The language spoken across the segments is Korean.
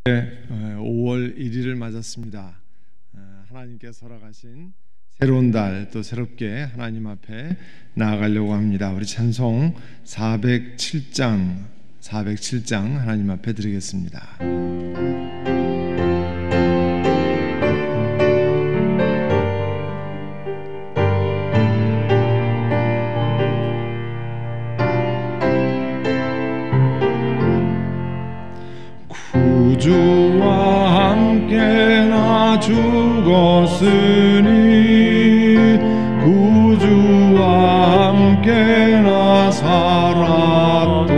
5월 1일을 맞았습니다. 하나님께서 허락하신 새로운 달, 또 새롭게 하나님 앞에 나아가려고 합니다. 우리 찬송 407장 하나님 앞에 드리겠습니다. 구주와 함께 나 죽었으니 구주와 함께 나 살았도다.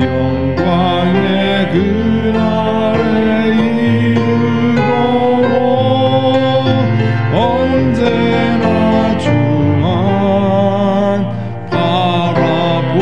영광의 그날에 이르도록 언제나 주만 바라봅니다.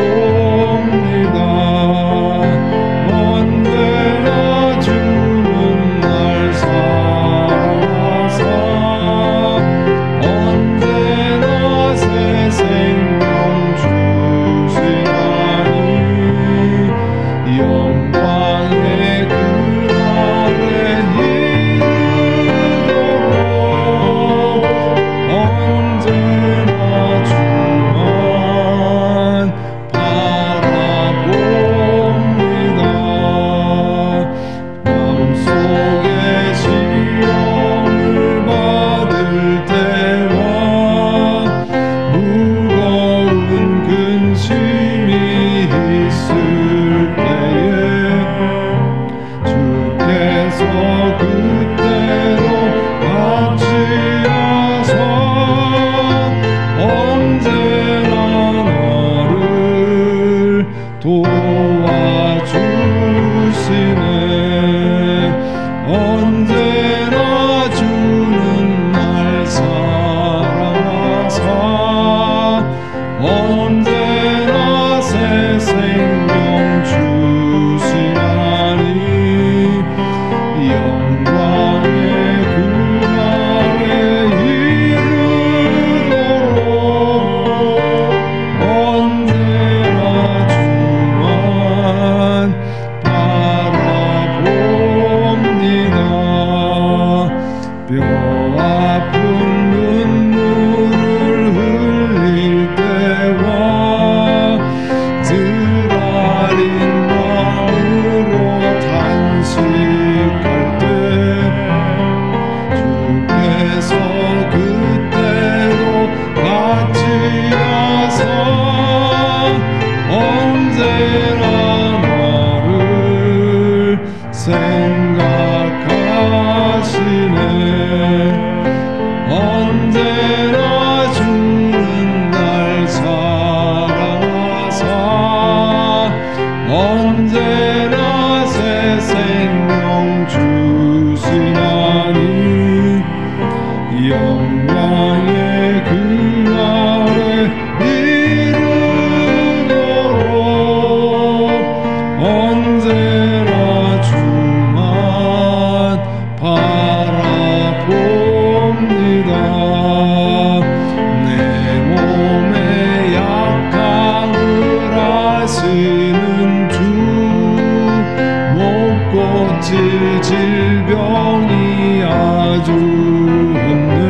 질병이 아주 없네.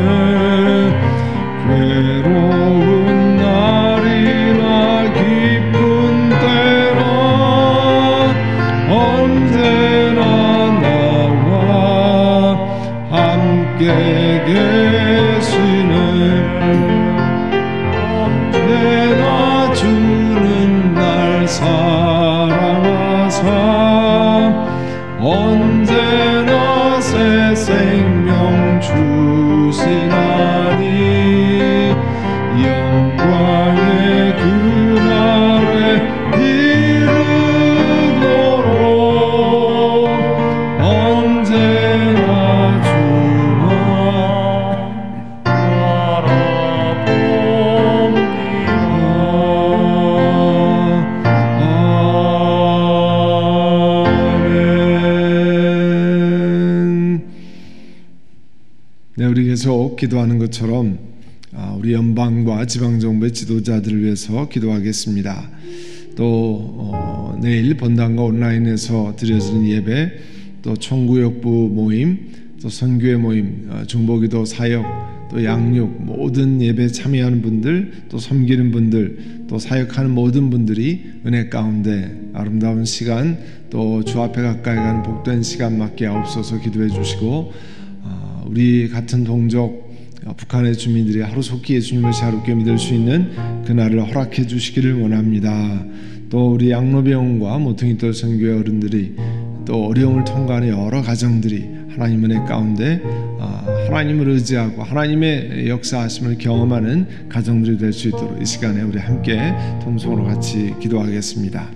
괴로운 날이나 기쁜 때나 언제나 나와 함께 계시네. 내가 주는 날 사랑하사 언제나 새 생명 주시나니 영광의 그날에 이르도록 언제나 주만 네, 우리 계속 기도하는 것처럼 우리 연방과 지방정부의 지도자들을 위해서 기도하겠습니다. 또 내일 본당과 온라인에서 드려지는 예배, 또 총구역부 모임, 또 선교회 모임, 중보기도 사역, 또 양육, 모든 예배 참여하는 분들, 또 섬기는 분들, 또 사역하는 모든 분들이 은혜 가운데 아름다운 시간, 또 주 앞에 가까이 가는 복된 시간 맞게 하옵소서 기도해 주시고, 우리 같은 동족 북한의 주민들이 하루속히 예수님을 자유롭게 믿을 수 있는 그날을 허락해 주시기를 원합니다. 또 우리 양로병원과 모퉁이돌 선교회 어른들이 또 어려움을 통과하는 여러 가정들이 하나님 은혜 가운데 하나님을 의지하고 하나님의 역사하심을 경험하는 가정들이 될 수 있도록 이 시간에 우리 함께 통성으로 같이 기도하겠습니다.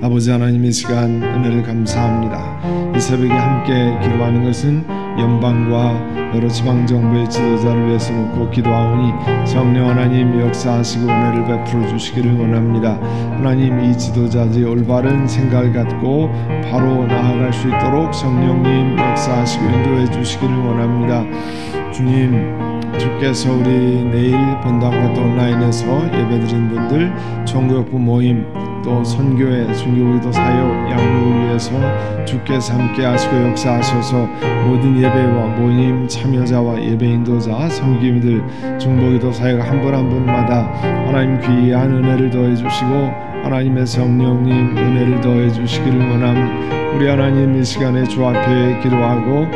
아버지 하나님, 이 시간 은혜를 감사합니다. 이 새벽에 함께 기도하는 것은 연방과 여러 지방정부의 지도자를 위해서 놓고 기도하오니 성령 하나님 역사하시고 은혜를 베풀어 주시기를 원합니다. 하나님, 이 지도자들이 올바른 생각을 갖고 바로 나아갈 수 있도록 성령님 역사하시고 인도해 주시기를 원합니다. 주님, 주께서 우리 내일 본당과 또 온라인에서 예배드린 분들, 총구역부 모임, 또 선교회, 순교기도 사역, 양육을 위해서 주께서 함께 하시고 역사하셔서 모든 예배와 모임 참여자와 예배 인도자, 섬김들, 중보기도 사역 한 분 한 분마다 하나님 귀한 은혜를 더해 주시고 하나님의 성령님 은혜를 더해 주시기를 원합니다. 우리 하나님, 이 시간에 주 앞에 기도하고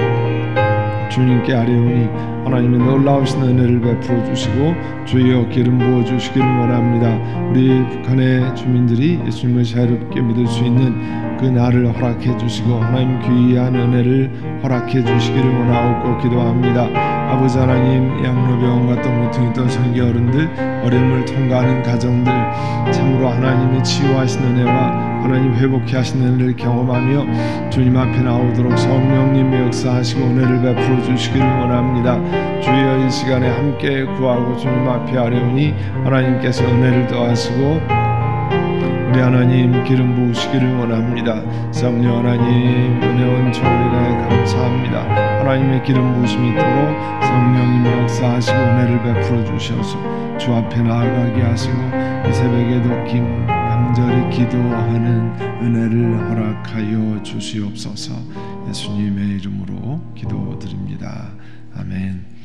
주님께 아뢰오니 하나님의 놀라우신 은혜를 베풀어 주시고 주여 기름 부어 주시기를 원합니다. 우리 북한의 주민들이 예수님을 자유롭게 믿을 수 있는 그 날을 허락해 주시고 하나님 귀한 은혜를 허락해 주시기를 원하옵고 기도합니다. 아버지 하나님, 양로병원과 또 모퉁이돌 선교 어른들, 어려움을 통과하는 가정들, 참으로 하나님이 치유하신 은혜와 하나님 회복케 하시는 은혜를 경험하며 주님 앞에 나오도록 성령님의 역사하시고 은혜를 베풀어 주시기를 원합니다. 주여, 이 시간에 함께 구하고 주님 앞에 아뢰오니 하나님께서 은혜를 더하시고 우리 하나님 기름 부으시기를 원합니다. 성령 하나님 은혜원 조리에 감사합니다. 하나님의 기름 부으심이 있도록 성령님의 역사하시고 은혜를 베풀어 주셔서 주 앞에 나아가게 하시고 이 새벽에도 간절히 기도하는 은혜를 허락하여 주시옵소서. 예수님의 이름으로 기도드립니다. 아멘.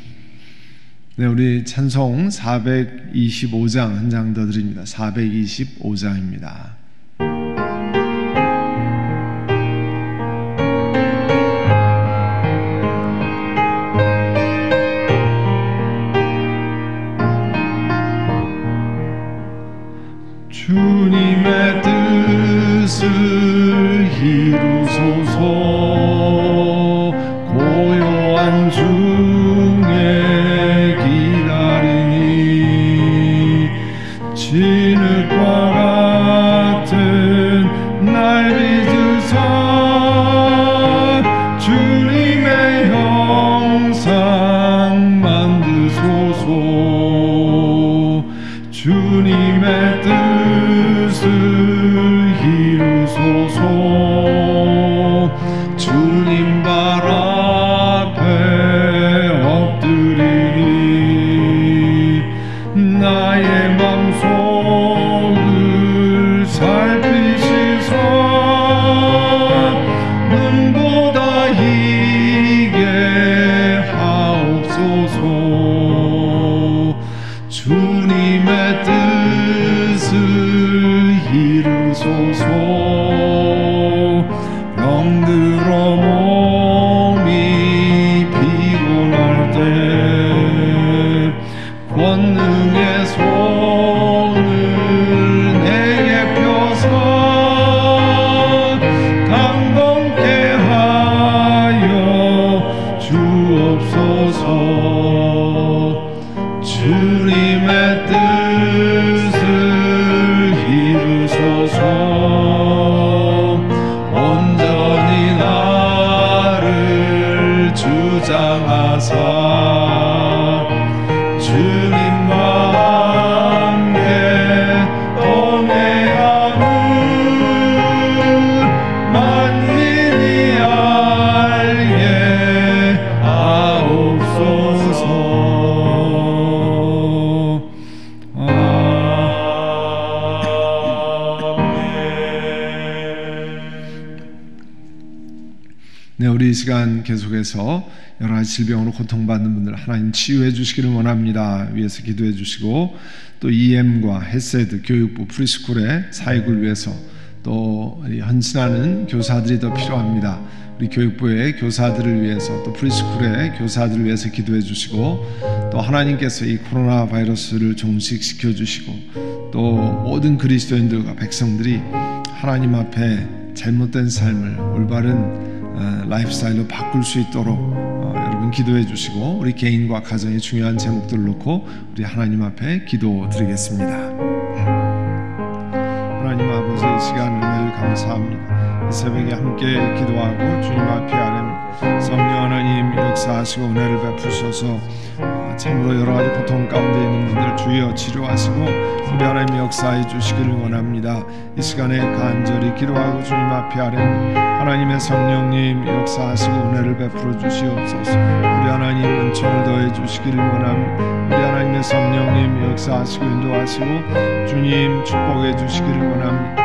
네, 우리 찬송 425장 한 장 더 드립니다. 425장입니다. 주님의 뜻을 이루소서. 고요한 중에 기다리니 진흙과 같은 날 빚으사 주님의 형상 만드소서. 주님의 뜻을 이루소서. 주님 발 앞에 엎드리니 나의 맘속을 살피시사 눈보다 희게 하옵소서. 주님의 뜻을 이루소서. 병들어 몸이 피곤할 때 권능의 손을 내게 펴서 감동케 하여 주옵소서. 주님의 뜻을 이루소서. 우리 이 시간 계속해서 여러 가지 질병으로 고통받는 분들 하나님 치유해 주시기를 원합니다. 위해서 기도해 주시고, 또 EM과 헤세드 교육부 프리스쿨의 사역을 위해서 또 헌신하는 교사들이 더 필요합니다. 우리 교육부의 교사들을 위해서, 또 프리스쿨의 교사들을 위해서 기도해 주시고, 또 하나님께서 이 코로나 바이러스를 종식시켜 주시고, 또 모든 그리스도인들과 백성들이 하나님 앞에 잘못된 삶을 올바른 라이프스타일로 바꿀 수 있도록 여러분 기도해 주시고, 우리 개인과 가정의 중요한 제목들을 놓고 우리 하나님 앞에 기도드리겠습니다. 하나님 아버지, 이 시간 은혜를 감사합니다. 이 새벽에 함께 기도하고 주님 앞에 아뢰 성령 하나님 역사하시고 은혜를 베푸셔서 참으로 여러 가지 고통 가운데 있는 분들 주여 치료하시고 우리 하나님 역사해 주시기를 원합니다. 이 시간에 간절히 기도하고 주님 앞에 아뢰 하나님의 성령님 역사하시고 은혜를 베풀어 주시옵소서. 우리 하나님 은총을 더해 주시기를 원합니다. 우리 하나님의 성령님 역사하시고 인도하시고 주님 축복해 주시기를 원합니다.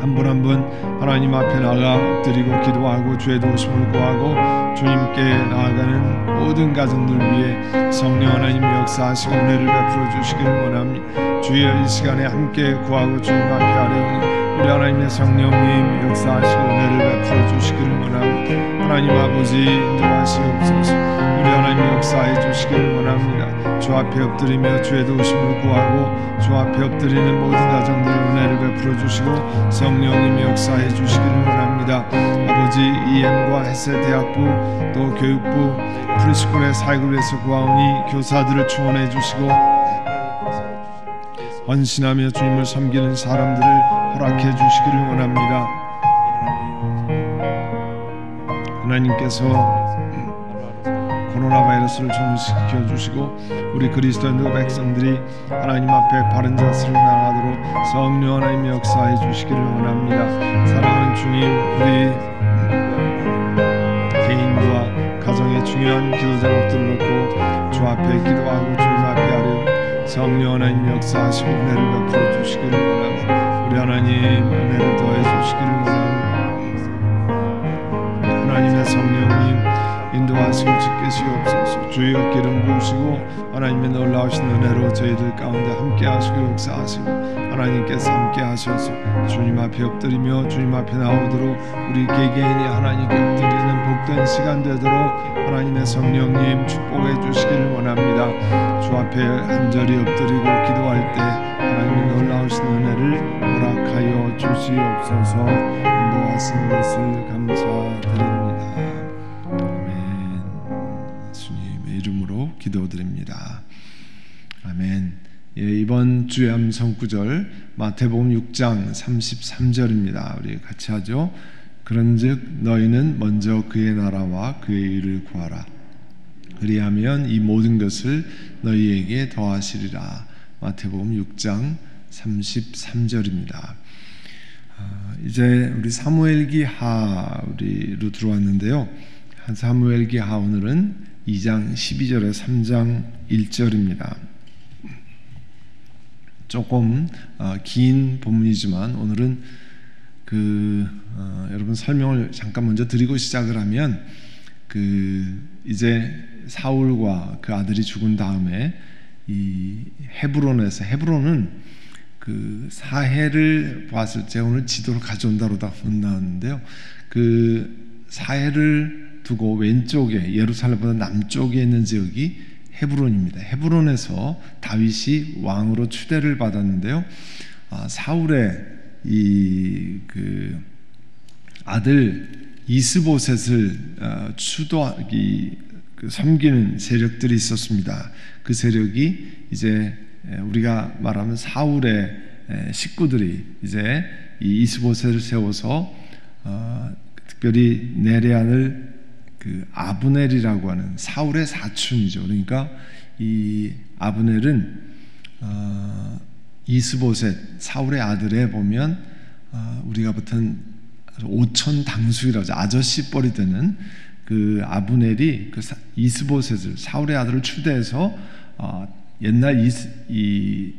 한 분 한 분 하나님 앞에 나가 엎드리고 기도하고 주의 도우심을 구하고 주님께 나아가는 모든 가정들 위해 성령 하나님 역사하시고 은혜를 베풀어 주시기를 원합니다. 주여 이 시간에 함께 구하고 주님 앞에 아뢰오니 우리 하나님의 성령님 역사하시고 은혜를 베풀어 주시기를 원합니다. 하나님 아버지 인도하시옵소서. 우리 하나님 역사해 주시기를 원합니다. 주 앞에 엎드리며 주의 도우심을 구하고 주 앞에 엎드리는 모든 가정들의 은혜를 베풀어 주시고 성령님이 역사해 주시기를 원합니다. 아버지 EM과 헤세 대학부 또 교육부 프리스쿨의 사역을 위해서 구하오니 교사들을 충원해 주시고 헌신하며 주님을 섬기는 사람들을 허락해 주시기를 원합니다. 하나님께서 코로나 바이러스를 종식시켜 주시고 우리 그리스도인들 백성들이 하나님 앞에 바른 자세로 나아가도록 성령 하나님 역사해 주시기를 원합니다. 사랑하는 주님, 우리 개인과 가정의 중요한 기도 제목들을 놓고 주 앞에 기도하고 주님 앞에 아뢰어 성령 하나님 역사하시고 은혜를 베풀어 주시기를 원합니다. 우리 하나님 은혜를 더해 주시기를 원합니다. 하나님의 성령님 인도하시고 지키시옵소서. 주여 기름 부으시고 하나님의 놀라우신 은혜로 저희들 가운데 함께 하시고 역사하시고 하나님께서 함께 하셔서 주님 앞에 엎드리며 주님 앞에 나오도록 우리 개개인이 하나님께 엎드리는 복된 시간 되도록 하나님의 성령님 축복해 주시기를 원합니다. 주 앞에 한절히 엎드리고 기도할 때 하나님의 놀라우신 은혜를 허락하여 주시옵소서. 인도하신 것을 감사드립니다. 이름으로 기도드립니다. 아멘. 예, 이번 주의 암송구절 마태복음 6장 33절입니다. 우리 같이 하죠. 그런즉 너희는 먼저 그의 나라와 그의 의를 구하라. 그리하면 이 모든 것을 너희에게 더하시리라. 마태복음 6장 33절입니다. 이제 우리 사무엘기 하 우리로 들어왔는데요. 사무엘기 하 오늘은 2장 12절에 3장 1절입니다. 조금 긴 본문이지만 오늘은 여러분 설명을 잠깐 먼저 드리고 시작을 하면 이제 사울과 그 아들이 죽은 다음에 이 헤브론은 사해를 봤을 때 오늘 지도를 가져온다로 다 나왔는데요. 사해를 두고 왼쪽에 예루살렘보다 남쪽에 있는 지역이 헤브론입니다. 헤브론에서 다윗이 왕으로 추대를 받았는데요. 사울의 아들 이스보셋을 섬기는 세력들이 있었습니다. 그 세력이 이제 우리가 말하면 사울의 식구들이 이제 이 이스보셋을 세워서 특별히 네레안을 아브넬이라고 하는 사울의 사촌이죠. 그러니까 이 아브넬은 이스보셋 사울의 아들에 보면 우리가 보통 5천 당수이라고 하죠. 아저씨 뻘이 되는 그 아브넬이 이스보셋을 사울의 아들을 추대해서 옛날 이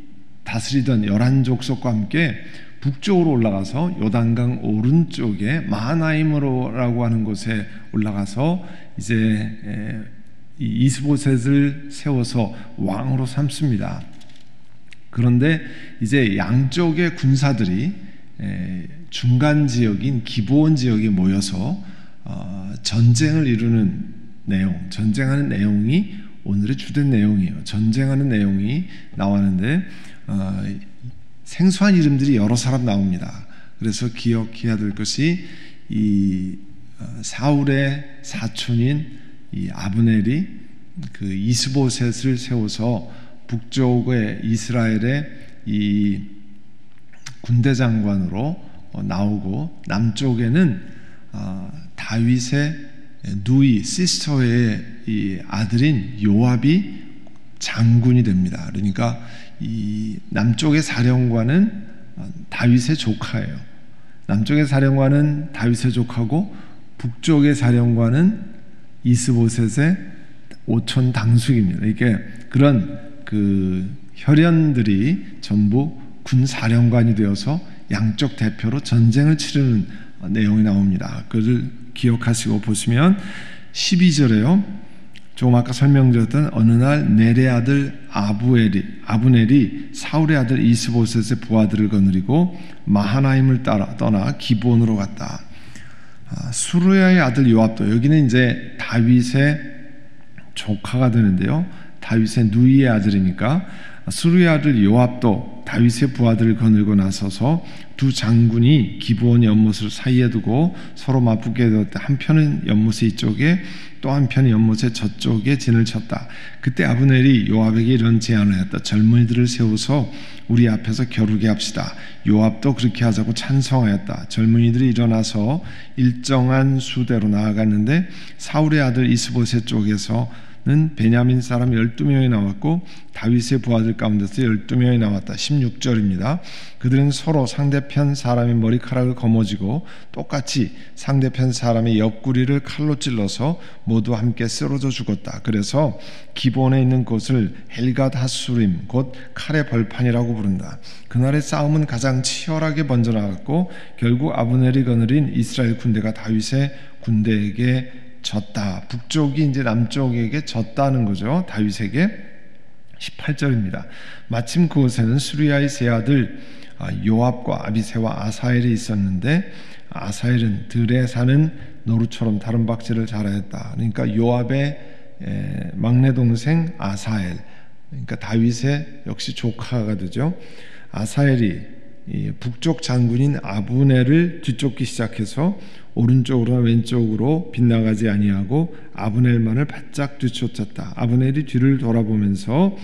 다스리던 11족속과 함께 북쪽으로 올라가서 요단강 오른쪽에 마하나임으로라고 하는 곳에 올라가서 이제 이스보셋을 세워서 왕으로 삼습니다. 그런데 이제 양쪽의 군사들이 중간 지역인 기브온 지역에 모여서 전쟁을 이루는 내용, 전쟁하는 내용이 오늘의 주된 내용이에요. 전쟁하는 내용이 나왔는데 생소한 이름들이 여러 사람 나옵니다. 그래서 기억해야 될 것이 이 사울의 사촌인 이 아브넬이 그 이스보셋을 세워서 북쪽의 이스라엘의 이 군대 장관으로 나오고 남쪽에는 다윗의 누이 시스터의 이 아들인 요압이 장군이 됩니다. 그러니까 이 남쪽의 사령관은 다윗의 조카예요. 남쪽의 사령관은 다윗의 조카고 북쪽의 사령관은 이스보셋의 오촌 당숙입니다. 이게 그런 그 혈연들이 전부 군 사령관이 되어서 양쪽 대표로 전쟁을 치르는 내용이 나옵니다. 그것을 기억하시고 보시면 12절에요. 조금 아까 설명드렸던 어느 날 넬의 아들 아브넬이 사울의 아들 이스보셋의 부하들을 거느리고 마하나임을 떠나 기브온으로 갔다. 수르야의 아들 요압도, 여기는 이제 다윗의 조카가 되는데요. 다윗의 누이의 아들이니까 수르야의 아들 요압도 다윗의 부하들을 거느리고 나서서 두 장군이 기브온 연못을 사이에 두고 서로 맞붙게 되었다. 한편은 연못의 이쪽에 또 한편은 연못의 저쪽에 진을 쳤다. 그때 아브넬이 요압에게 이런 제안을 했다. 젊은이들을 세워서 우리 앞에서 겨루게 합시다. 요압도 그렇게 하자고 찬성하였다. 젊은이들이 일어나서 일정한 수대로 나아갔는데 사울의 아들 이스보셋 쪽에서는 베냐민 사람 12명이 나왔고 다윗의 부하들 가운데서 12명이 나왔다. 16절입니다. 그들은 서로 상대편 사람의 머리카락을 거머쥐고 똑같이 상대편 사람의 옆구리를 칼로 찔러서 모두 함께 쓰러져 죽었다. 그래서 기본에 있는 곳을 헬갓 하수림, 곧 칼의 벌판이라고 부른다. 그날의 싸움은 가장 치열하게 번져나갔고 결국 아브넬이 거느린 이스라엘 군대가 다윗의 군대에게 졌다. 북쪽이 이제 남쪽에게 졌다는 거죠. 다윗에게. 18절입니다. 마침 그곳에는 수리야의 세 아들 요압과 아비새와 아사엘이 있었는데 아사엘은 들에 사는 노루처럼 다른 박질을 잘하였다. 그러니까 요압의 막내 동생 아사엘, 그러니까 다윗의 역시 조카가 되죠. 아사엘이 북쪽 장군인 아브넬을 뒤쫓기 시작해서 오른쪽으로나 왼쪽으로 빗나가지 아니하고 아브넬만을 바짝 뒤쫓았다. 아브넬이 뒤를 돌아보면서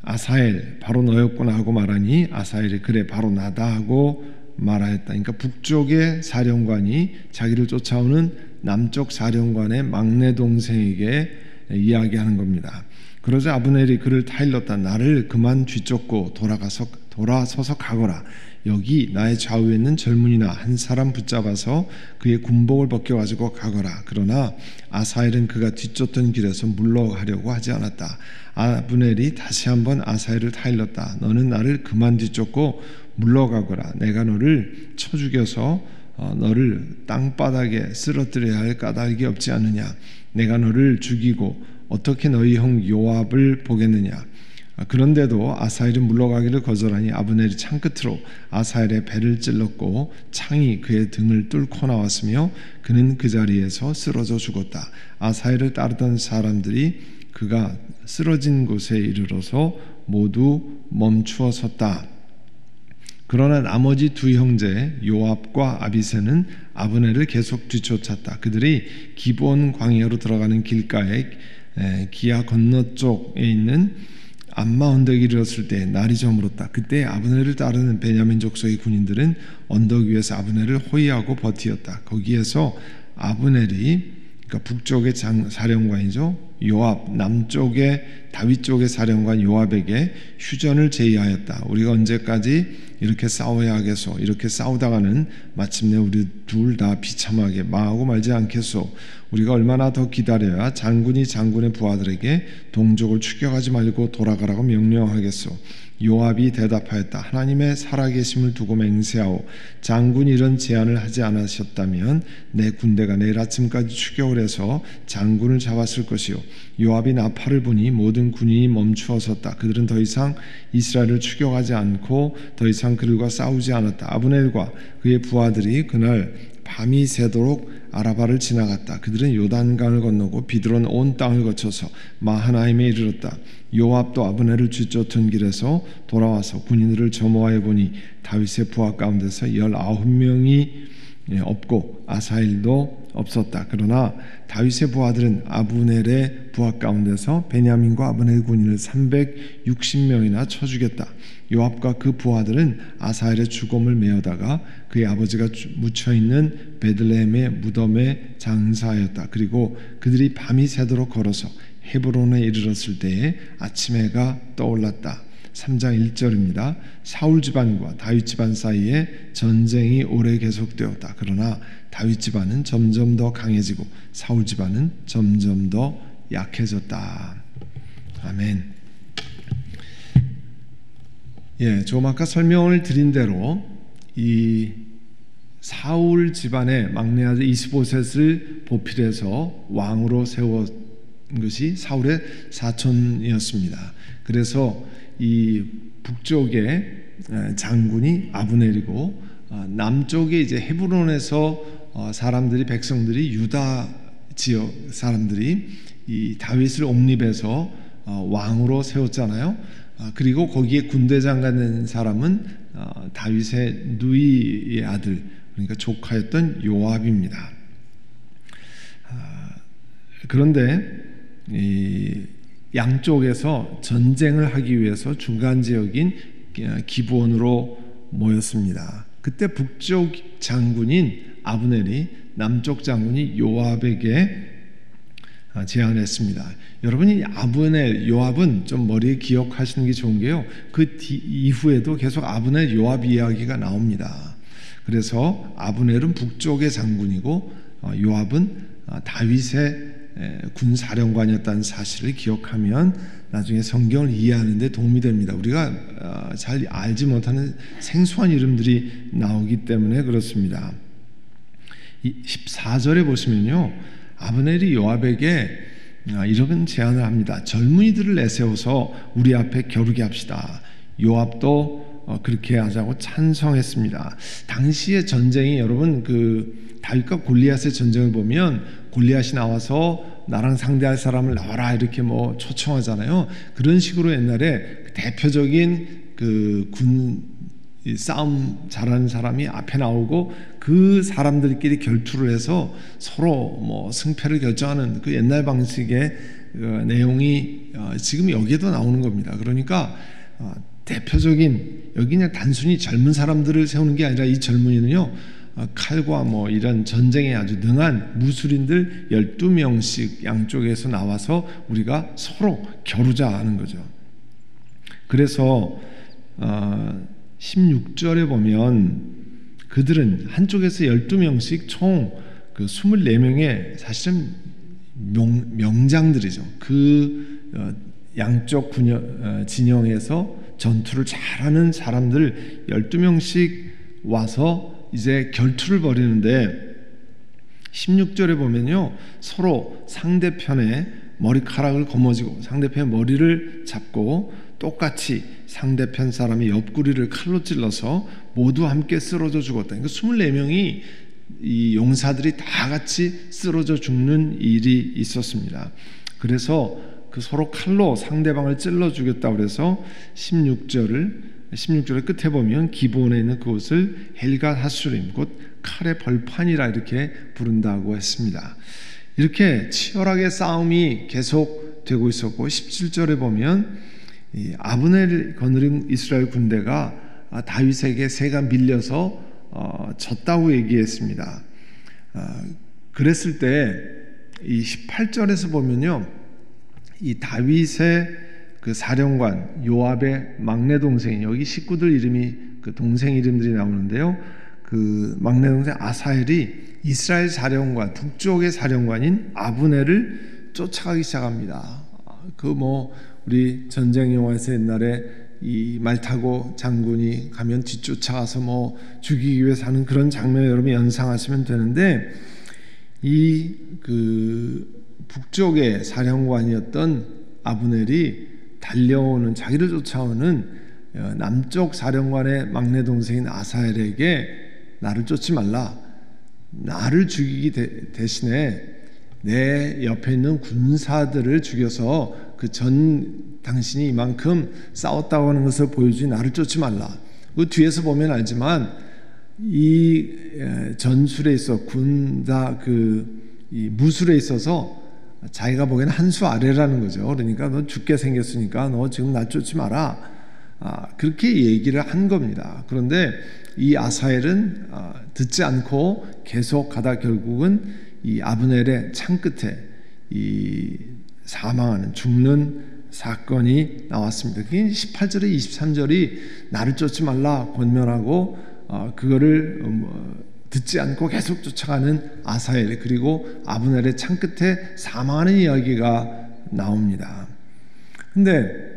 아사엘 바로 너였구나 하고 말하니 아사엘이 그래 바로 나다 하고 말하였다. 그러니까 북쪽의 사령관이 자기를 쫓아오는 남쪽 사령관의 막내 동생에게 이야기하는 겁니다. 그러자 아브넬이 그를 타일렀다. 나를 그만 뒤쫓고 돌아서서 가거라. 여기 나의 좌우에 있는 젊은이나 한 사람 붙잡아서 그의 군복을 벗겨가지고 가거라. 그러나 아사엘은 그가 뒤쫓던 길에서 물러가려고 하지 않았다. 아브넬이 다시 한번 아사엘을 타일렀다. 너는 나를 그만 뒤쫓고 물러가거라. 내가 너를 쳐 죽여서 너를 땅바닥에 쓰러뜨려야 할 까닭이 없지 않느냐. 내가 너를 죽이고 어떻게 너희 형 요압을 보겠느냐. 그런데도 아사엘은 물러가기를 거절하니 아브넬이 창끝으로 아사엘의 배를 찔렀고 창이 그의 등을 뚫고 나왔으며 그는 그 자리에서 쓰러져 죽었다. 아사엘을 따르던 사람들이 그가 쓰러진 곳에 이르러서 모두 멈추어 섰다. 그러나 나머지 두 형제 요압과 아비새는 아브넬을 계속 뒤쫓았다. 그들이 기브온 광야로 들어가는 길가에 기아 건너쪽에 있는 암마 언덕에 이르렀을 때 날이 저물었다. 그때 아브넬을 따르는 베냐민 족속의 군인들은 언덕 위에서 아브넬을 호위하고 버티었다. 거기에서 아브넬이, 그러니까 북쪽의 사령관이죠, 요압, 남쪽의 다윗 쪽의 사령관 요압에게 휴전을 제의하였다. 우리가 언제까지 이렇게 싸워야 하겠소? 이렇게 싸우다가는 마침내 우리 둘 다 비참하게 망하고 말지 않겠소? 우리가 얼마나 더 기다려야 장군이 장군의 부하들에게 동족을 추격하지 말고 돌아가라고 명령하겠소? 요압이 대답하였다. 하나님의 살아계심을 두고 맹세하오. 장군이 이런 제안을 하지 않으셨다면 내 군대가 내일 아침까지 추격을 해서 장군을 잡았을 것이요. 요압이 나팔을 부니 모든 군인이 멈추어 섰다. 그들은 더 이상 이스라엘을 추격하지 않고 더 이상 그들과 싸우지 않았다. 아브넬과 그의 부하들이 그날 밤이 새도록 아라바를 지나갔다. 그들은 요단강을 건너고 비드론 온 땅을 거쳐서 마하나임에 이르렀다. 요압도 아브넬을 쥐쫓은 길에서 돌아와서 군인들을 점호하여 보니 다윗의 부하 가운데서 19명이 없고 아사엘도 없었다. 그러나 다윗의 부하들은 아브넬의 부하 가운데서 베냐민과 아브넬 군인을 360명이나 쳐 죽였다. 요압과 그 부하들은 아사엘의 죽음을 메어다가 그의 아버지가 묻혀있는 베들레헴의 무덤에 장사하였다. 그리고 그들이 밤이 새도록 걸어서 헤브론에 이르렀을 때에 아침 해가 떠올랐다. 3장 1절입니다. 사울 집안과 다윗 집안 사이에 전쟁이 오래 계속되었다. 그러나 다윗 집안은 점점 더 강해지고 사울 집안은 점점 더 약해졌다. 아멘. 조금 아까 설명을 드린 대로 이 사울 집안의 막내 아들 이스보셋을 보필해서 왕으로 세운 것이 사울의 사촌이었습니다. 그래서 이 북쪽의 장군이 아브넬이고 남쪽에 이제 헤브론에서 사람들이 백성들이 유다 지역 사람들이 이 다윗을 옹립해서 왕으로 세웠잖아요. 그리고 거기에 군대장관 된 사람은 다윗의 누이의 아들, 그러니까 조카였던 요압입니다. 그런데 이 양쪽에서 전쟁을 하기 위해서 중간 지역인 기브온으로 모였습니다. 그때 북쪽 장군인 아브넬이 남쪽 장군이 요압에게 제안했습니다. 여러분이 아브넬, 요압은 좀 머리에 기억하시는 게 좋은 게요. 그 이후에도 계속 아브넬, 요압 이야기가 나옵니다. 그래서 아브넬은 북쪽의 장군이고 요압은 다윗의 군사령관이었다는 사실을 기억하면 나중에 성경을 이해하는 데 도움이 됩니다. 우리가 잘 알지 못하는 생소한 이름들이 나오기 때문에 그렇습니다. 14절에 보시면요, 아브넬이 요압에게 이런 제안을 합니다. 젊은이들을 내세워서 우리 앞에 겨루게 합시다. 요압도 그렇게 하자고 찬성했습니다. 당시의 전쟁이 여러분 그 다윗과 골리앗의 전쟁을 보면 골리앗이 나와서 나랑 상대할 사람을 나와라 이렇게 뭐 초청하잖아요. 그런 식으로 옛날에 대표적인 그 군 싸움 잘하는 사람이 앞에 나오고 그 사람들끼리 결투를 해서 서로 뭐 승패를 결정하는 그 옛날 방식의 내용이 지금 여기에도 나오는 겁니다. 그러니까 대표적인 여기 그냥 단순히 젊은 사람들을 세우는 게 아니라 이 젊은이는요, 칼과 뭐 이런 전쟁에 아주 능한 무술인들 12명씩 양쪽에서 나와서 우리가 서로 겨루자 하는 거죠. 그래서 16절에 보면 그들은 한쪽에서 12명씩 총 그 24명의 사실은 명장들이죠. 그 양쪽 진영에서 전투를 잘하는 사람들 12명씩 와서 이제 결투를 벌이는데 16절에 보면요, 서로 상대편의 머리카락을 거머쥐고 상대편의 머리를 잡고 똑같이 상대편 사람의 옆구리를 칼로 찔러서 모두 함께 쓰러져 죽었다. 그러니까 24명이 이 용사들이 다 같이 쓰러져 죽는 일이 있었습니다. 그래서 그 서로 칼로 상대방을 찔러 죽였다고 그래서 16절의 끝에 보면 기브온에 있는 그곳을 헬갓 하수림, 곧 칼의 벌판이라 이렇게 부른다고 했습니다. 이렇게 치열하게 싸움이 계속되고 있었고 17절에 보면 이 아브넬을 거느린 이스라엘 군대가 다윗에게 새가 밀려서 졌다고 얘기했습니다. 그랬을 때 이 18절에서 보면요, 이 다윗의 그 사령관 요압의 막내 동생, 여기 식구들 이름이 그 동생 이름들이 나오는데요, 그 막내 동생 아사엘이 이스라엘 사령관, 북쪽의 사령관인 아브넬을 쫓아가기 시작합니다. 그 뭐 우리 전쟁 영화에서 옛날에 이 말 타고 장군이 가면 뒤쫓아가서 뭐 죽이기 위해서 하는 그런 장면을 여러분 연상하시면 되는데, 이 그 북쪽의 사령관이었던 아브넬이 달려오는, 자기를 쫓아오는 남쪽 사령관의 막내 동생인 아사엘에게 나를 쫓지 말라, 나를 죽이기 대신에 내 옆에 있는 군사들을 죽여서 그 당신이 이만큼 싸웠다고 하는 것을 보여주니 나를 쫓지 말라. 그 뒤에서 보면 알지만 이 전술에 있어 군다 이 무술에 있어서 자기가 보기에는 한 수 아래라는 거죠. 그러니까 너 죽게 생겼으니까 너 지금 나 쫓지 마라. 그렇게 얘기를 한 겁니다. 그런데 이 아사엘은 듣지 않고 계속 가다 결국은 이 아브넬의 창 끝에 이 사망하는, 죽는 사건이 나왔습니다. 그게 18절에 23절이 나를 쫓지 말라 권면하고 그거를 듣지 않고 계속 쫓아가는 아사엘, 그리고 아브넬의 창 끝에 사망하는 이야기가 나옵니다. 근데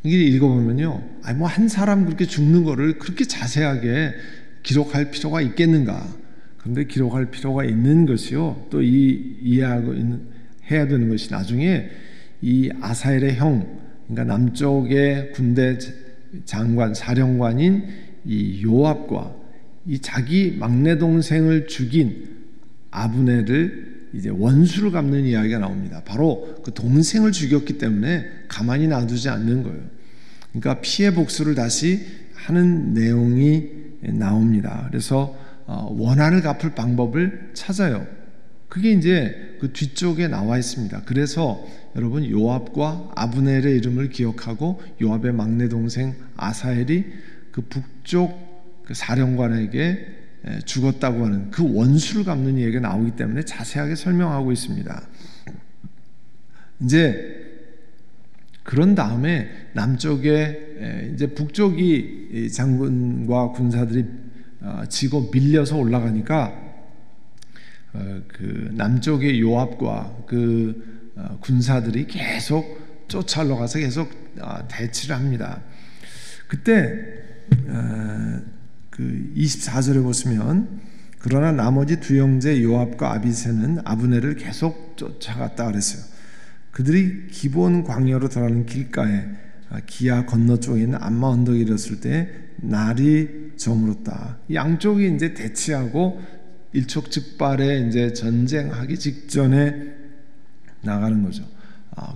이게 읽어보면요, 뭐 한 사람 그렇게 죽는 거를 그렇게 자세하게 기록할 필요가 있겠는가? 그런데 기록할 필요가 있는 것이요, 또 이해하고 해야 되는 것이 나중에 이 아사엘의 형, 그러니까 남쪽의 군대 장관, 사령관인 이 요압과 이 자기 막내 동생을 죽인 아브넬을 이제 원수를 갚는 이야기가 나옵니다. 바로 그 동생을 죽였기 때문에 가만히 놔두지 않는 거예요. 그러니까 피해 복수를 다시 하는 내용이 나옵니다. 그래서 원한을 갚을 방법을 찾아요. 그게 이제 그 뒤쪽에 나와 있습니다. 그래서 여러분, 요압과 아브넬의 이름을 기억하고 요압의 막내 동생 아사엘이 그 북쪽 그 사령관에게 죽었다고 하는 그 원수를 갚는 얘기가 나오기 때문에 자세하게 설명하고 있습니다. 이제 그런 다음에 남쪽에 이제 북쪽이 장군과 군사들이 지고 밀려서 올라가니까 그 남쪽의 요압과 그 군사들이 계속 쫓아러 가서 계속 대치를 합니다. 그때 그 24절에 보시면, 그러나 나머지 두 형제 요압과 아비새는 아브넬을 계속 쫓아갔다 그랬어요. 그들이 기본 광야로 들어가는 길가에 기야 건너쪽에 있는 암마 언덕에 이르렀을 때 날이 저물었다. 양쪽이 이제 대치하고 일촉즉발의 이제 전쟁하기 직전에 나가는 거죠.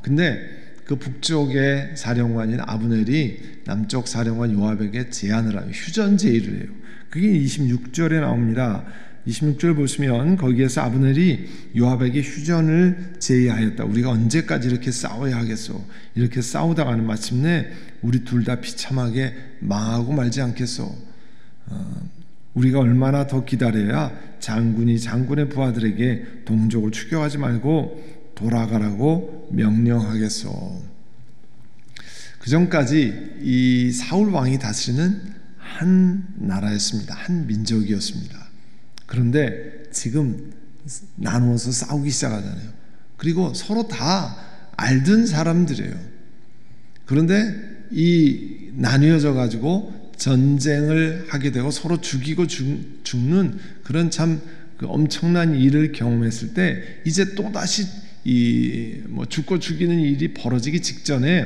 근데 그 북쪽의 사령관인 아브넬이 남쪽 사령관 요압에게 제안을 하요, 휴전 제의를 해요. 그게 26절에 나옵니다. 26절 보시면 거기에서 아브넬이 요압에게 휴전을 제의하였다. 우리가 언제까지 이렇게 싸워야 하겠소? 이렇게 싸우다가는 마침내 우리 둘 다 비참하게 망하고 말지 않겠소? 우리가 얼마나 더 기다려야 장군이 장군의 부하들에게 동족을 추격하지 말고 돌아가라고 명령하겠소? 그 전까지 이 사울 왕이 다스리는 한 나라였습니다. 한 민족이었습니다. 그런데 지금 나누어서 싸우기 시작하잖아요. 그리고 서로 다 알던 사람들이에요. 그런데 이 나뉘어져 가지고 전쟁을 하게 되고 서로 죽이고 죽는 그런 참 그 엄청난 일을 경험했을 때, 이제 또 다시 이 뭐 죽고 죽이는 일이 벌어지기 직전에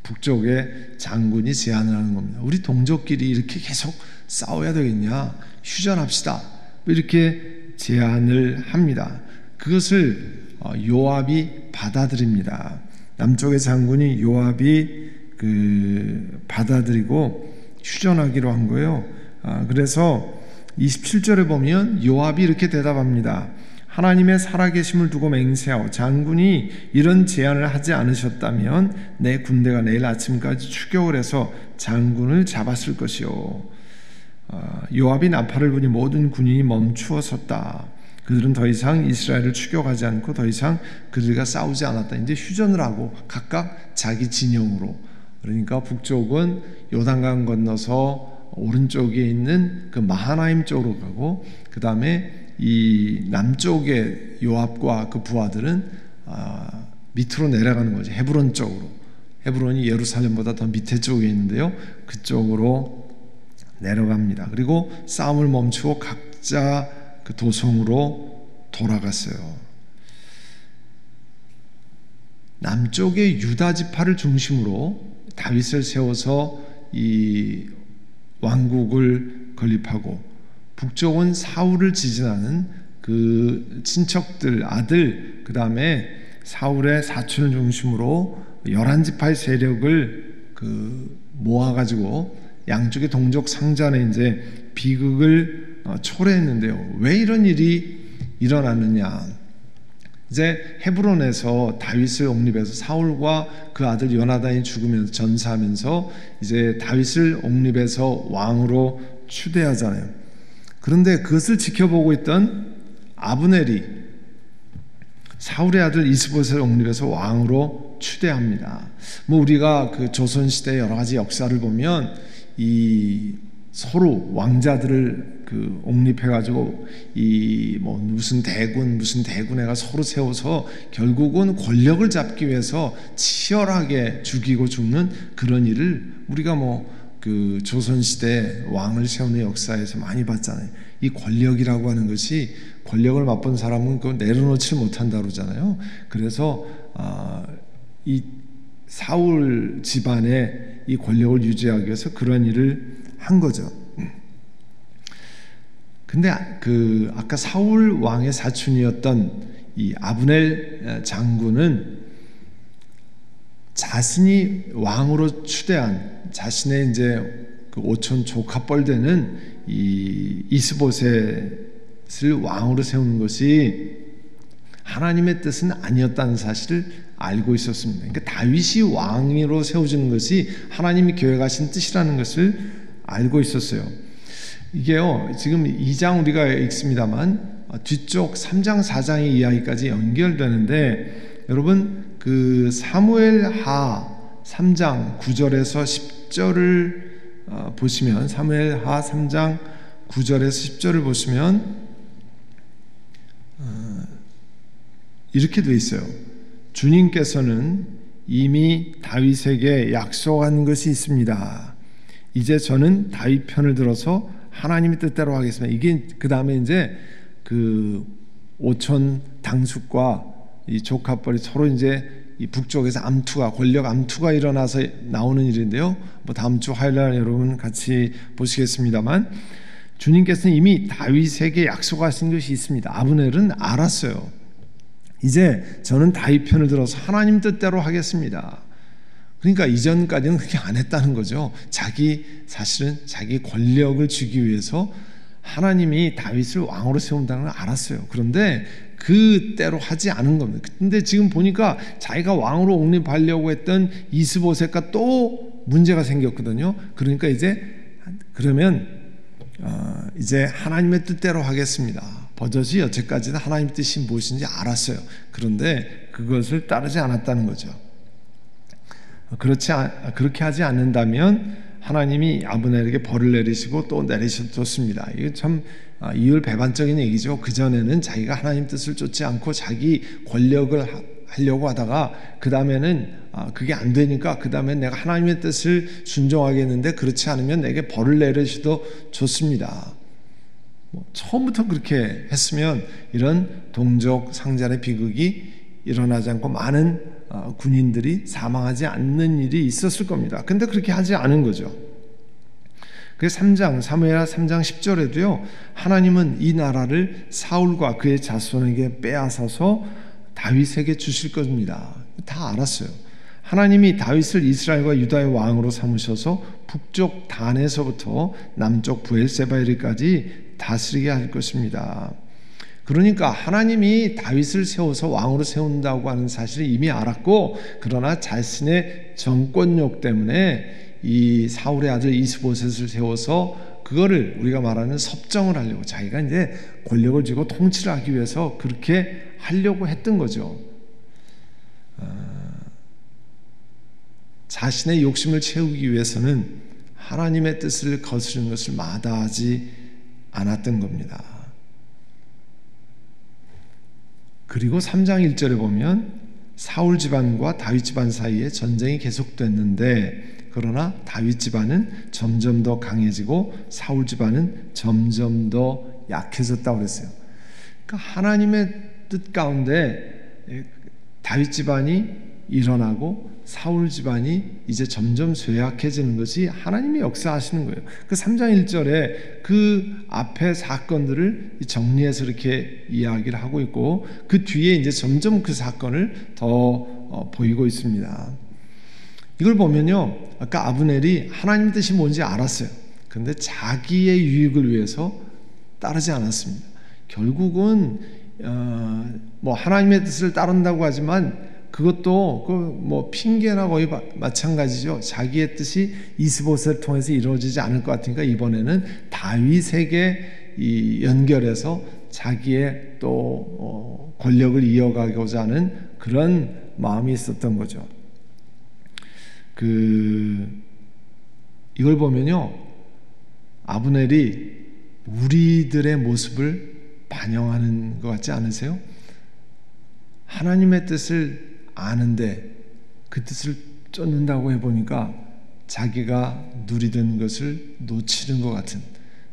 북쪽의 장군이 제안을 하는 겁니다. 우리 동족끼리 이렇게 계속 싸워야 되겠냐? 휴전합시다. 이렇게 제안을 합니다. 그것을 요압이 받아들입니다. 남쪽의 장군이 요압이 받아들이고 휴전하기로 한 거예요. 그래서 27절에 보면 요압이 이렇게 대답합니다. 하나님의 살아계심을 두고 맹세하오, 장군이 이런 제안을 하지 않으셨다면 내 군대가 내일 아침까지 추격을 해서 장군을 잡았을 것이요. 요압이 나팔을 부니 모든 군인이 멈추어 섰다. 그들은 더 이상 이스라엘을 추격하지 않고 더 이상 그들과 싸우지 않았다. 이제 휴전을 하고 각각 자기 진영으로, 그러니까 북쪽은 요단강 건너서 오른쪽에 있는 그 마하나임 쪽으로 가고, 그 다음에 이 남쪽의 요압과 그 부하들은 밑으로 내려가는 거죠. 헤브론 쪽으로. 헤브론이 예루살렘보다 더 밑에 쪽에 있는데요. 그쪽으로 내려갑니다. 그리고 싸움을 멈추고 각자 그 도성으로 돌아갔어요. 남쪽의 유다 지파를 중심으로 다윗을 세워서 이 왕국을 건립하고, 북쪽은 사울을 지지하는 그 친척들 아들, 그 다음에 사울의 사촌을 중심으로 11지파의 세력을 모아가지고 양쪽의 동족 상잔에 이제 비극을 초래했는데요. 왜 이런 일이 일어났느냐? 이제 헤브론에서 다윗을 옹립해서 사울과 그 아들 요나단이 죽으면서 전사하면서 이제 다윗을 옹립해서 왕으로 추대하잖아요. 그런데 그것을 지켜보고 있던 아브넬이 사울의 아들 이스보셋을 옹립해서 왕으로 추대합니다. 우리가 그 조선 시대 여러 가지 역사를 보면 이 서로 왕자들을 옹립해가지고 무슨 대군애가 서로 세워서 결국은 권력을 잡기 위해서 치열하게 죽이고 죽는 그런 일을 우리가 그 조선 시대 왕을 세우는 역사에서 많이 봤잖아요. 이 권력이라고 하는 것이, 권력을 맛본 사람은 그걸 내려놓지 못한다 그러잖아요. 그래서 이 사울 집안의 이 권력을 유지하기 위해서 그런 일을 한 거죠. 근데 아까 사울 왕의 사촌이었던 이 아브넬 장군은 자신이 왕으로 추대한 자신의 이제 그 오촌 조카뻘 되는 이 이스보셋을 왕으로 세우는 것이 하나님의 뜻은 아니었다는 사실을 알고 있었습니다. 그러니까 다윗이 왕으로 세워지는 것이 하나님이 계획하신 뜻이라는 것을 알고 있었어요. 이게요, 지금 2장 우리가 읽습니다만 뒤쪽 3장 4장의 이야기까지 연결되는데, 여러분 그 사무엘하 3장 9절에서 10절을 보시면, 사무엘하 3장 9절에서 10절을 보시면 이렇게 돼 있어요. 주님께서는 이미 다윗에게 약속한 것이 있습니다. 이제 저는 다윗 편을 들어서 하나님의 뜻대로 하겠습니다. 이게 그 다음에 이제 그 오촌 당숙과 이 조카뻘이 서로 이제 이 북쪽에서 권력 암투가 일어나서 나오는 일인데요. 다음 주 화요일 날 여러분 같이 보시겠습니다만, 주님께서는 이미 다윗에게 약속하신 것이 있습니다. 아브넬은 알았어요. 이제 저는 다윗 편을 들어서 하나님 뜻대로 하겠습니다. 그러니까 이전까지는 그렇게 안 했다는 거죠. 사실은 자기 권력을 주기 위해서 하나님이 다윗을 왕으로 세운다는 걸 알았어요. 그런데 그때로 하지 않은 겁니다. 근데 지금 보니까 자기가 왕으로 옹립하려고 했던 이스보셋과 또 문제가 생겼거든요. 그러니까 그러면 이제 하나님의 뜻대로 하겠습니다. 버젓이 여태까지는 하나님의 뜻이 무엇인지 알았어요. 그런데 그것을 따르지 않았다는 거죠. 그렇게 하지 않는다면 하나님이 아브넬에게 벌을 내리시고 또 내리셨습니다. 이게 참 이율배반적인 얘기죠. 그전에는 자기가 하나님 뜻을 쫓지 않고 자기 권력을 하려고 하다가 그 다음에는 그게 안 되니까 그 다음에 내가 하나님의 뜻을 순종하겠는데 그렇지 않으면 내게 벌을 내리셔도 좋습니다. 처음부터 그렇게 했으면 이런 동족 상잔의 비극이 일어나지 않고 많은 군인들이 사망하지 않는 일이 있었을 겁니다. 근데 그렇게 하지 않은 거죠. 그래서 사무엘하 3장 10절에도요, 하나님은 이 나라를 사울과 그의 자손에게 빼앗아서 다윗에게 주실 겁니다. 다 알았어요. 하나님이 다윗을 이스라엘과 유다의 왕으로 삼으셔서 북쪽 단에서부터 남쪽 브엘세바에까지 다스리게 할 것입니다. 그러니까 하나님이 다윗을 세워서 왕으로 세운다고 하는 사실을 이미 알았고, 그러나 자신의 정권욕 때문에 이 사울의 아들 이스보셋을 세워서 그거를 우리가 말하는 섭정을 하려고, 자기가 이제 권력을 쥐고 통치를 하기 위해서 그렇게 하려고 했던 거죠. 자신의 욕심을 채우기 위해서는 하나님의 뜻을 거스르는 것을 마다하지 않았던 겁니다. 그리고 3장 1절에 보면 사울 집안과 다윗 집안 사이에 전쟁이 계속됐는데, 그러나 다윗 집안은 점점 더 강해지고 사울 집안은 점점 더 약해졌다고 그랬어요. 그러니까 하나님의 뜻 가운데 다윗 집안이 일어나고 사울 집안이 이제 점점 쇠약해지는 것이 하나님이 역사하시는 거예요. 그 3장 1절에 그 앞에 사건들을 정리해서 이렇게 이야기를 하고 있고, 그 뒤에 이제 점점 그 사건을 더 보이고 있습니다. 이걸 보면요, 아까 아브넬이 하나님의 뜻이 뭔지 알았어요. 그런데 자기의 유익을 위해서 따르지 않았습니다. 결국은 뭐 하나님의 뜻을 따른다고 하지만 그것도 뭐 핑계나 거의 마찬가지죠. 자기의 뜻이 이스보셋을 통해서 이루어지지 않을 것 같으니까 이번에는 다윗에게 연결해서 자기의 또 권력을 이어가고자 하는 그런 마음이 있었던 거죠. 이걸 보면요, 아브넬이 우리들의 모습을 반영하는 것 같지 않으세요? 하나님의 뜻을 아는데 그 뜻을 쫓는다고 해보니까 자기가 누리던 것을 놓치는 것 같은,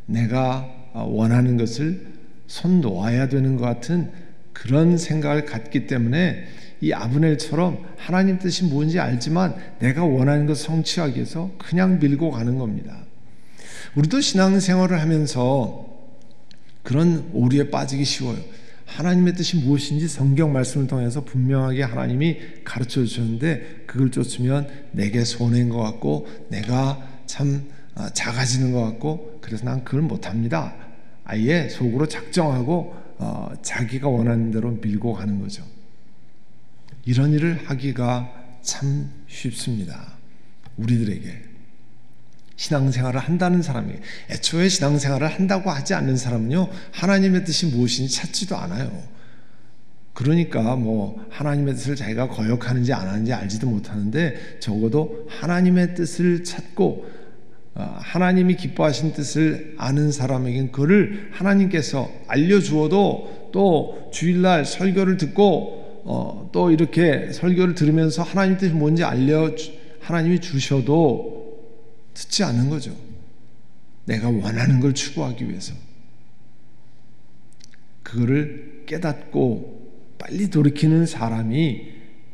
내가 원하는 것을 손 놓아야 되는 것 같은 그런 생각을 갖기 때문에 이 아브넬처럼 하나님 뜻이 뭔지 알지만 내가 원하는 것을 성취하기 위해서 그냥 밀고 가는 겁니다. 우리도 신앙생활을 하면서 그런 오류에 빠지기 쉬워요. 하나님의 뜻이 무엇인지 성경 말씀을 통해서 분명하게 하나님이 가르쳐 주셨는데 그걸 쫓으면 내게 손해인 것 같고 내가 참 작아지는 것 같고 그래서 난 그걸 못합니다. 아예 속으로 작정하고 자기가 원하는 대로 밀고 가는 거죠. 이런 일을 하기가 참 쉽습니다. 우리들에게. 신앙생활을 한다는 사람이, 애초에 신앙생활을 한다고 하지 않는 사람은요, 하나님의 뜻이 무엇인지 찾지도 않아요. 그러니까 뭐 하나님의 뜻을 자기가 거역하는지 안 하는지 알지도 못하는데, 적어도 하나님의 뜻을 찾고 하나님이 기뻐하신 뜻을 아는 사람에겐 그를 하나님께서 알려주어도, 또 주일날 설교를 듣고 또 이렇게 설교를 들으면서 하나님 뜻이 뭔지 하나님이 주셔도 듣지 않는 거죠. 내가 원하는 걸 추구하기 위해서. 그거를 깨닫고 빨리 돌이키는 사람이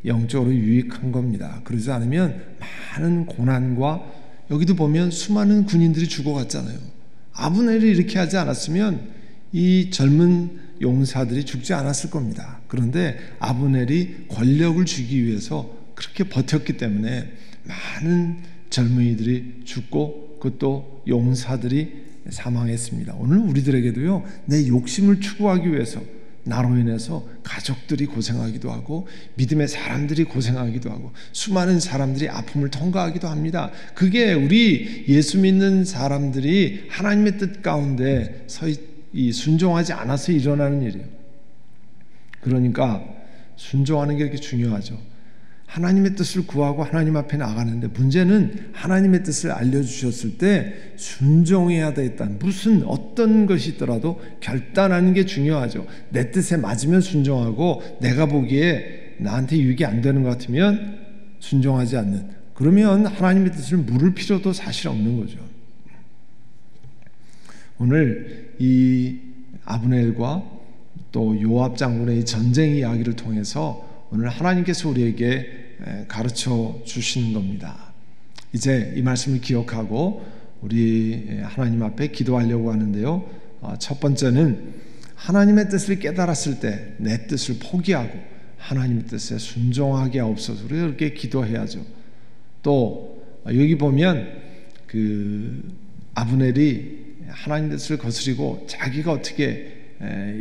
영적으로 유익한 겁니다. 그러지 않으면 많은 고난과, 여기도 보면 수많은 군인들이 죽어갔잖아요. 아브넬이 이렇게 하지 않았으면 이 젊은 용사들이 죽지 않았을 겁니다. 그런데 아브넬이 권력을 주기 위해서 그렇게 버텼기 때문에 많은 젊은이들이 죽고 그것도 용사들이 사망했습니다. 오늘 우리들에게도요, 내 욕심을 추구하기 위해서 나로 인해서 가족들이 고생하기도 하고 믿음의 사람들이 고생하기도 하고 수많은 사람들이 아픔을 통과하기도 합니다. 그게 우리 예수 믿는 사람들이 하나님의 뜻 가운데 순종하지 않아서 일어나는 일이에요. 그러니까 순종하는 게 이렇게 중요하죠. 하나님의 뜻을 구하고 하나님 앞에 나가는데, 문제는 하나님의 뜻을 알려주셨을 때 순종해야 되겠다. 무슨 어떤 것이 있더라도 결단하는 게 중요하죠. 내 뜻에 맞으면 순종하고 내가 보기에 나한테 유익이 안 되는 것 같으면 순종하지 않는, 그러면 하나님의 뜻을 물을 필요도 사실 없는 거죠. 오늘 이 아브넬과 또 요압 장군의 이 전쟁 이야기를 통해서 오늘 하나님께서 우리에게 가르쳐 주시는 겁니다. 이제 이 말씀을 기억하고 우리 하나님 앞에 기도하려고 하는데요, 첫 번째는 하나님의 뜻을 깨달았을 때 내 뜻을 포기하고 하나님의 뜻에 순종하게 하옵소서. 우리가 그렇게 기도해야죠. 또 여기 보면 아브넬이 하나님의 뜻을 거스리고 자기가 어떻게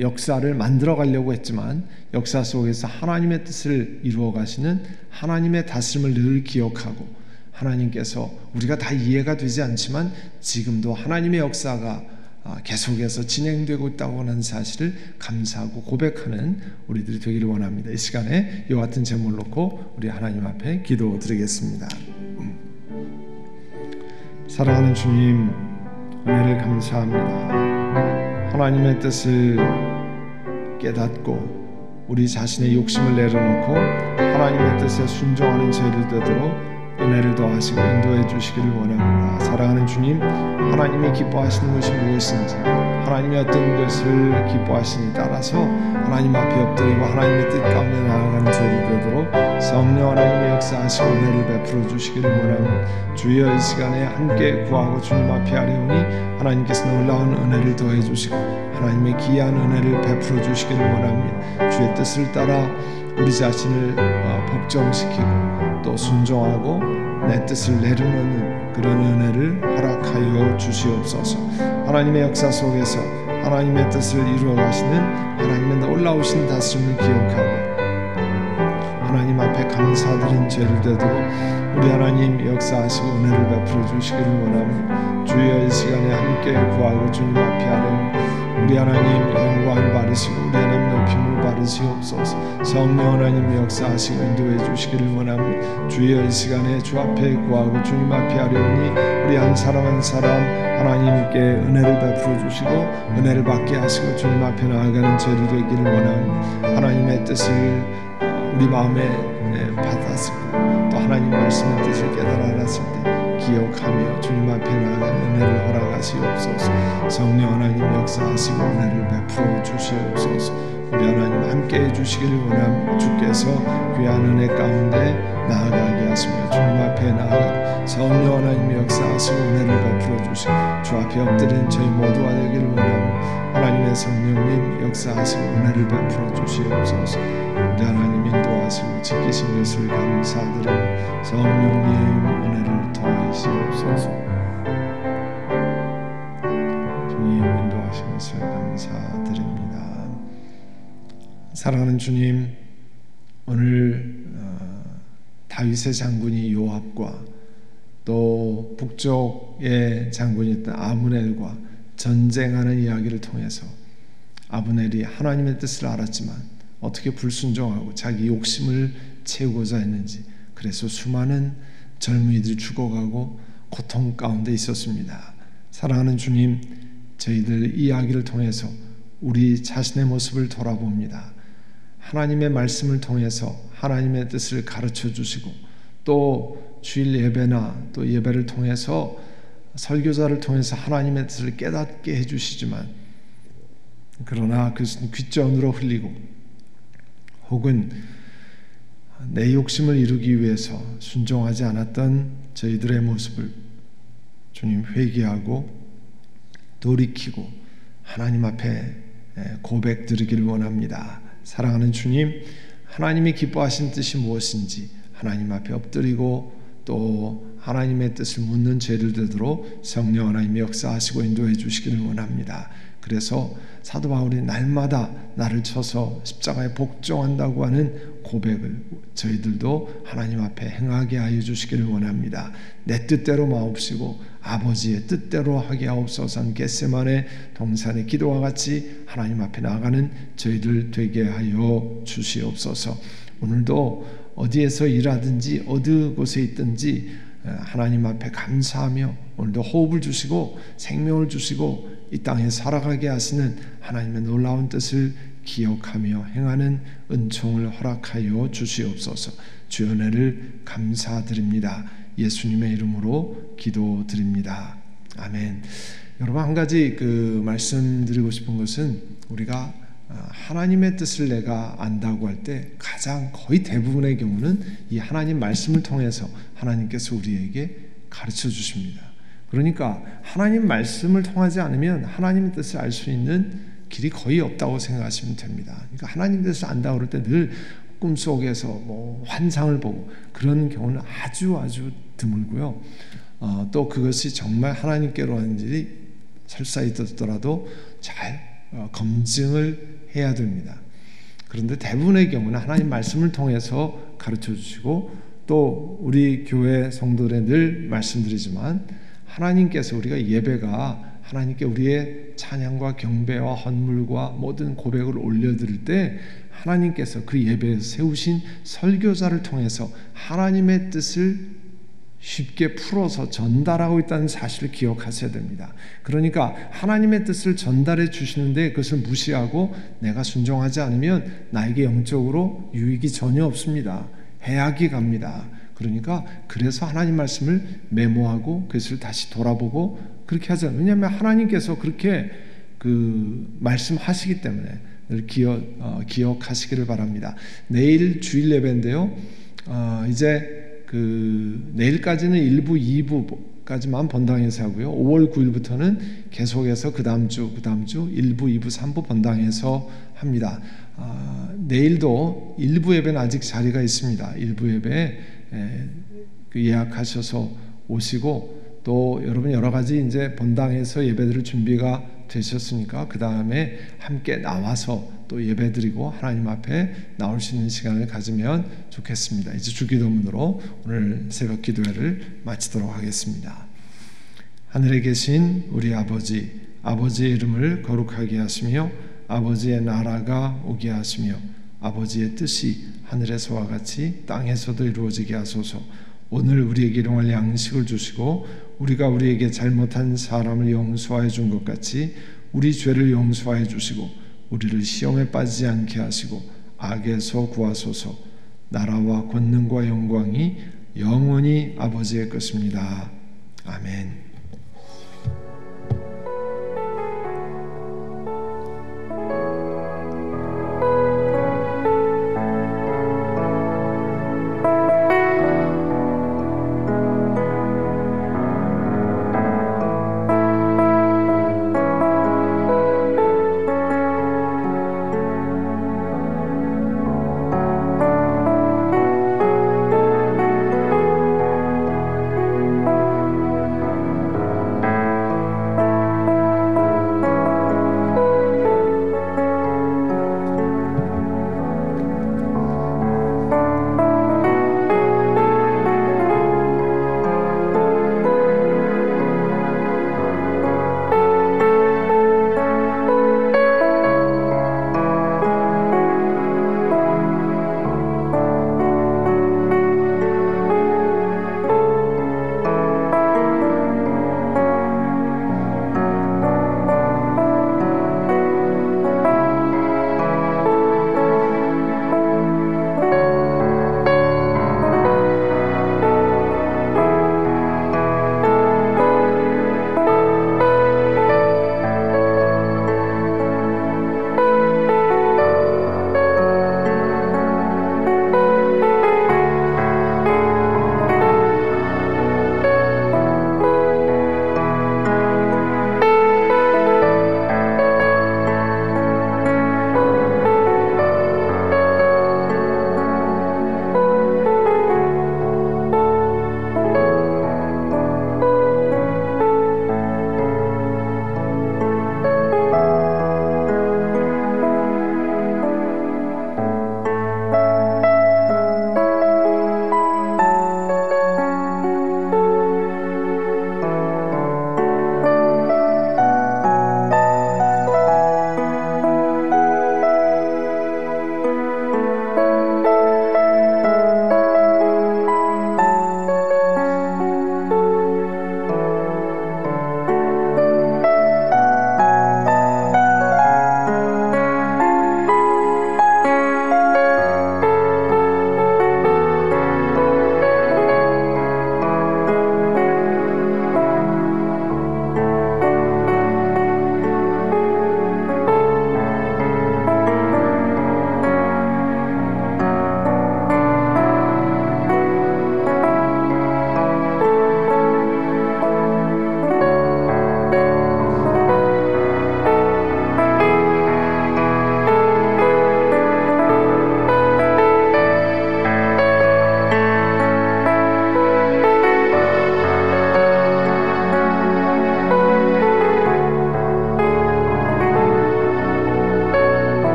역사를 만들어 가려고 했지만 역사 속에서 하나님의 뜻을 이루어 가시는 하나님의 다스림을 늘 기억하고, 하나님께서 우리가 다 이해가 되지 않지만 지금도 하나님의 역사가 계속해서 진행되고 있다고 하는 사실을 감사하고 고백하는 우리들이 되기를 원합니다. 이 시간에 이와 같은 제목을 놓고 우리 하나님 앞에 기도드리겠습니다. 사랑하는 주님, 은혜를 감사합니다. 하나님의 뜻을 깨닫고 우리 자신의 욕심을 내려놓고 하나님의 뜻에 순종하는 저희들 되도록 은혜를 더하시고 인도해 주시기를 원합니다. 사랑하는 주님, 하나님이 기뻐하시는 것이 무엇인지, 하나님이 어떤 것을 기뻐하시니 따라서 하나님 앞에 엎드리고 하나님의 뜻 가운데 나아가는 저희들 되도록 성령 하나님의 역사하시고 은혜를 베풀어 주시기를 원합니다. 주여 이 시간에 함께 구하고 주님 앞에 하려오니 하나님께서 놀라운 은혜를 더해 주시고 하나님의 귀한 은혜를 베풀어 주시기를 원합니다. 주의 뜻을 따라 우리 자신을 복종시키고 또 순종하고 내 뜻을 내려놓는 그런 은혜를 허락하여 주시옵소서. 하나님의 역사 속에서 하나님의 뜻을 이루어 가시는 하나님의 놀라우신 다스림을 기억하고 하나님 앞에 감사드린 죄를 되도록 우리 하나님 역사하시고 은혜를 베풀어 주시기를 원합니다. 주여 이 시간에 함께 구하고 주님 앞에 하는 우리 하나님 영광을 받으시고 우리 하나님 높임을 받으시옵소서. 성령 하나님 역사하시고 인도해 주시기를 원합니다. 주여 이 시간에 주 앞에 구하고 주님 앞에 하려니 우리 한 사람 한 사람 하나님께 은혜를 베풀어 주시고 은혜를 받게 하시고 주님 앞에 나아가는 저희들 되기를 원합니다. 하나님의 뜻을 우리 마음에 받았을 또 하나님 말씀의 뜻을 깨달아 알았을 때 기억하며 주님 앞에 나아가는 은혜를 허락하시옵소서. 성령 하나님 역사하시고 은혜를 베풀어 주시옵소서. 우리 하나님 함께해 주시기를 원합니다. 주께서 귀한 은혜 가운데 나아가게 하시며 주님 앞에 나아가 성령 하나님 역사하시고 은혜를 베풀어 주시고 주 앞에 엎드린 저희 모두가 되기를 원합니다. 하나님의 성령님 역사하시고 은혜를 베풀어 주시옵소서. 우리 하나님 인도하시고 지키신 것을 감사드립니다. 성령님 은혜를 더하시옵소서. 주님 인도하신 것을 감사드립니다. 사랑하는 주님, 오늘 다윗의 장군이 요압과 또 북쪽의 장군이었던 아브넬과 전쟁하는 이야기를 통해서 아브넬이 하나님의 뜻을 알았지만 어떻게 불순종하고 자기 욕심을 채우고자 했는지, 그래서 수많은 젊은이들이 죽어가고 고통 가운데 있었습니다. 사랑하는 주님, 저희들 이 이야기를 통해서 우리 자신의 모습을 돌아봅니다. 하나님의 말씀을 통해서 하나님의 뜻을 가르쳐 주시고 또 주일 예배나 또 예배를 통해서 설교자를 통해서 하나님의 뜻을 깨닫게 해주시지만 그러나 그것은 귓전으로 흘리고 혹은 내 욕심을 이루기 위해서 순종하지 않았던 저희들의 모습을 주님 회개하고 돌이키고 하나님 앞에 고백드리기를 원합니다. 사랑하는 주님, 하나님이 기뻐하신 뜻이 무엇인지 하나님 앞에 엎드리고 또 하나님의 뜻을 묻는 죄를 되도록 성령 하나님이 역사하시고 인도해 주시기를 원합니다. 그래서 사도 바울이 날마다 나를 쳐서 십자가에 복종한다고 하는 고백을 저희들도 하나님 앞에 행하게 하여 주시기를 원합니다. 내 뜻대로 마옵시고 아버지의 뜻대로 하게 하옵소서. 겟세마네 동산의 기도와 같이 하나님 앞에 나아가는 저희들 되게 하여 주시옵소서. 오늘도 어디에서 일하든지 어느 곳에 있든지 하나님 앞에 감사하며 오늘도 호흡을 주시고 생명을 주시고 이 땅에 살아가게 하시는 하나님의 놀라운 뜻을 기억하며 행하는 은총을 허락하여 주시옵소서. 주의 은혜를 감사드립니다. 예수님의 이름으로 기도드립니다. 아멘. 여러분, 한 가지 말씀드리고 싶은 것은 우리가 하나님의 뜻을 내가 안다고 할 때 가장 거의 대부분의 경우는 이 하나님 말씀을 통해서 하나님께서 우리에게 가르쳐 주십니다. 그러니까 하나님 말씀을 통하지 않으면 하나님의 뜻을 알 수 있는 길이 거의 없다고 생각하시면 됩니다. 그러니까 하나님 뜻을 안다고 그럴 때 늘 꿈속에서 환상을 보고 그런 경우는 아주 드물고요. 또 그것이 정말 하나님께로 하는지 설사 있었더라도 잘 검증을 해야 됩니다. 그런데 대부분의 경우는 하나님 말씀을 통해서 가르쳐 주시고 또 우리 교회 성도들에 늘 말씀드리지만 하나님께서 우리가 예배가 하나님께 우리의 찬양과 경배와 헌물과 모든 고백을 올려드릴 때 하나님께서 그 예배에서 세우신 설교자를 통해서 하나님의 뜻을 쉽게 풀어서 전달하고 있다는 사실을 기억하셔야 됩니다. 그러니까 하나님의 뜻을 전달해 주시는데 그것을 무시하고 내가 순종하지 않으면 나에게 영적으로 유익이 전혀 없습니다. 해악이 갑니다. 그러니까 그래서 하나님 말씀을 메모하고 그것을 다시 돌아보고 그렇게 하잖아요. 왜냐하면 하나님께서 그렇게 말씀하시기 때문에 늘 기억하시기를 바랍니다. 내일 주일 예배인데요. 이제 내일까지는 1부, 2부까지만 본당에서 하고요. 5월 9일부터는 계속해서 그 다음 주 1부, 2부, 3부 본당에서 합니다. 내일도 1부 예배는 아직 자리가 있습니다. 1부 예배 예약하셔서 오시고 또 여러분 여러 가지 이제 본당에서 예배드릴 준비가 되셨으니까 그 다음에 함께 나와서 또 예배드리고 하나님 앞에 나올 수 있는 시간을 가지면 좋겠습니다. 이제 주기도문으로 오늘 새벽 기도회를 마치도록 하겠습니다. 하늘에 계신 우리 아버지, 아버지의 이름을 거룩하게 하시며 아버지의 나라가 오게 하시며 아버지의 뜻이 하늘에서와 같이 땅에서도 이루어지게 하소서. 오늘 우리에게 일용할 양식을 주시고 우리가 우리에게 잘못한 사람을 용서하여 준 것 같이 우리 죄를 용서하여 주시고 우리를 시험에 빠지지 않게 하시고 악에서 구하소서. 나라와 권능과 영광이 영원히 아버지의 것입니다. 아멘.